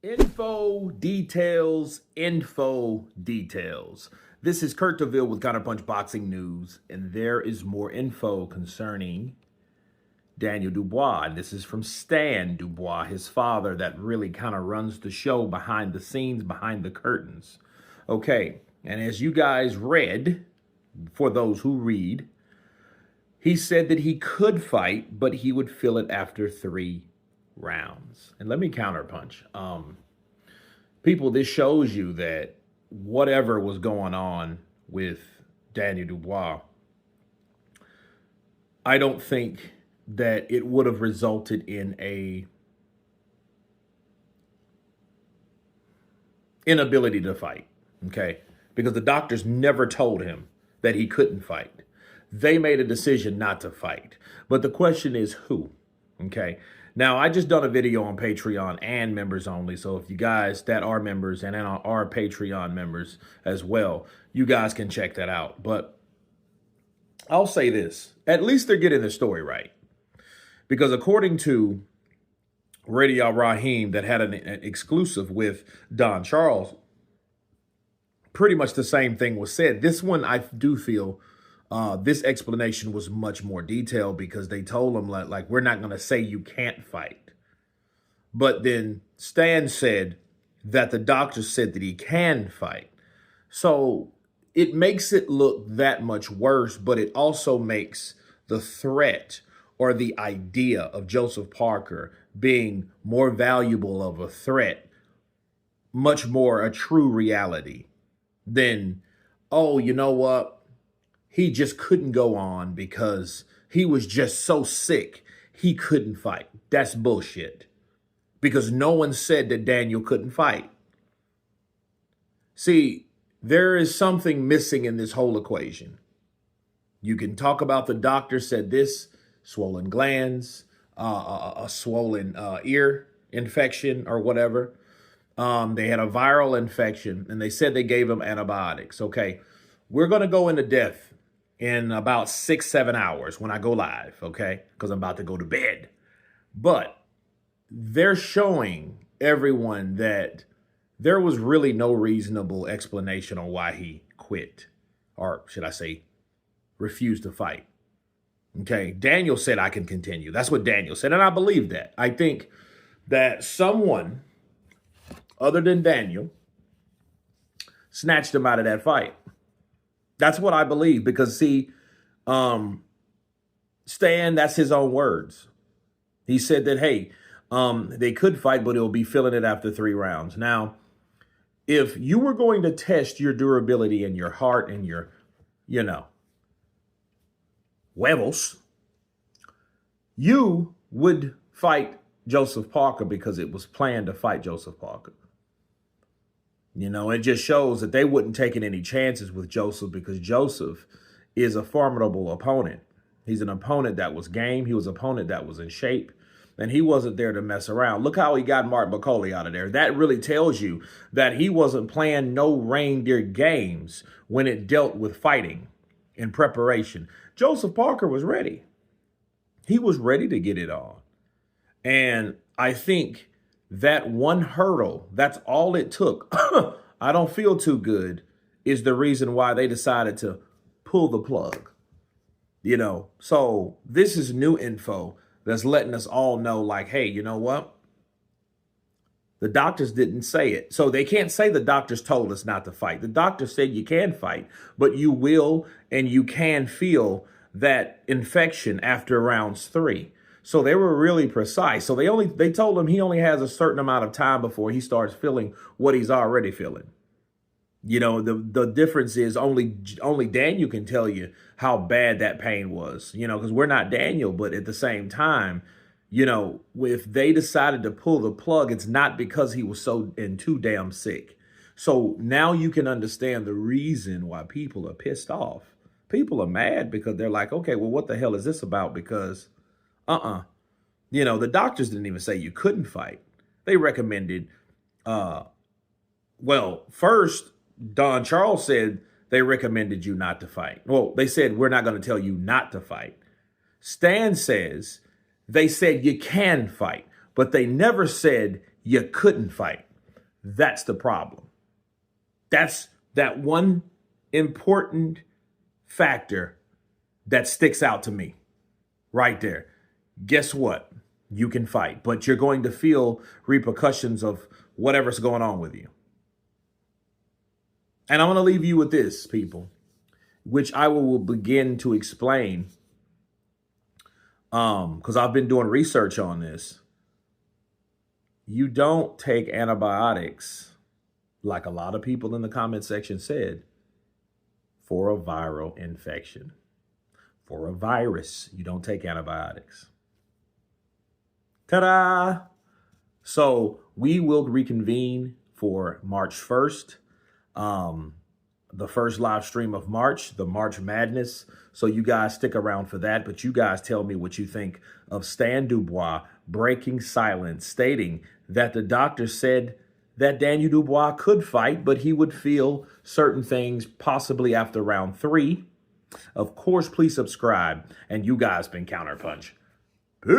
Info details, info details. This is Kurt DeVille with Counterpunch Boxing News, and there is more info concerning Daniel Dubois. And this is from Stan Dubois, his father, that really kind of runs the show behind the scenes, behind the curtains. Okay, and as you guys read, for those who read, he said that he could fight, but he would feel it after 3 rounds. And let me counterpunch. People, this shows you that whatever was going on with Daniel Dubois, I don't think that it would have resulted in a inability to fight, okay? Because the doctors never told him that he couldn't fight. They made a decision not to fight. But the question is who, okay? Now, I just done a video on Patreon and members only. So if you guys that are members and are Patreon members as well, you guys can check that out. But I'll say this, at least they're getting the story right. Because according to Radio Raheem that had an exclusive with Don Charles, pretty much the same thing was said. This one, I do feel this explanation was much more detailed because they told him like we're not going to say you can't fight. But then Stan said that the doctor said that he can fight. So it makes it look that much worse, but it also makes the threat or the idea of Joseph Parker being more valuable of a threat, much more a true reality than, oh, you know what? He just couldn't go on because he was just so sick, he couldn't fight. That's bullshit. Because no one said that Daniel couldn't fight. See, there is something missing in this whole equation. You can talk about the doctor said this, swollen glands, a swollen ear infection or whatever. They had a viral infection and they said they gave him antibiotics. Okay, we're going to go into depth in about 6-7 hours when I go live, okay? Because I'm about to go to bed. But they're showing everyone that there was really no reasonable explanation on why he quit, or should I say, refused to fight. Okay, Daniel said, I can continue. That's what Daniel said, and I believe that. I think that someone other than Daniel snatched him out of that fight. That's what I believe because, see, Stan, that's his own words. He said that, hey, they could fight, but he'll be feeling it after 3 rounds. Now, if you were going to test your durability and your heart and your, huevos, you would fight Joseph Parker because it was planned to fight Joseph Parker. It just shows that they wouldn't taken any chances with Joseph because Joseph is a formidable opponent. He's an opponent that was game. He was an opponent that was in shape, and he wasn't there to mess around. Look how he got Mark McCauley out of there. That really tells you that he wasn't playing no reindeer games when it dealt with fighting in preparation. Joseph Parker was ready. He was ready to get it on. And I think that one hurdle, that's all it took. I don't feel too good is the reason why they decided to pull the plug. So this is new info that's letting us all know like, hey, you know what? The doctors didn't say it. So they can't say the doctors told us not to fight. The doctor said you can fight, but you will and you can feel that infection after rounds 3. So they were really precise. So they told him he only has a certain amount of time before he starts feeling what he's already feeling. The difference is only Daniel can tell you how bad that pain was, because we're not Daniel. But at the same time, if they decided to pull the plug, it's not because he was too damn sick. So now you can understand the reason why people are pissed off. People are mad because they're like, okay, well, what the hell is this about? Because the doctors didn't even say you couldn't fight. They recommended, first, Don Charles said they recommended you not to fight. Well, they said, we're not going to tell you not to fight. Stan says they said you can fight, but they never said you couldn't fight. That's the problem. That's that one important factor that sticks out to me right there. Guess what? You can fight, but you're going to feel repercussions of whatever's going on with you. And I'm going to leave you with this, people, which I will begin to explain because I've been doing research on this. You don't take antibiotics, like a lot of people in the comment section said, for a viral infection. For a virus, you don't take antibiotics. Ta-da! So we will reconvene for March 1st. The first live stream of March, the March Madness. So you guys stick around for that. But you guys tell me what you think of Stan Dubois breaking silence, stating that the doctor said that Daniel Dubois could fight, but he would feel certain things possibly after round 3. Of course, please subscribe. And you guys been Counterpunch. Peace.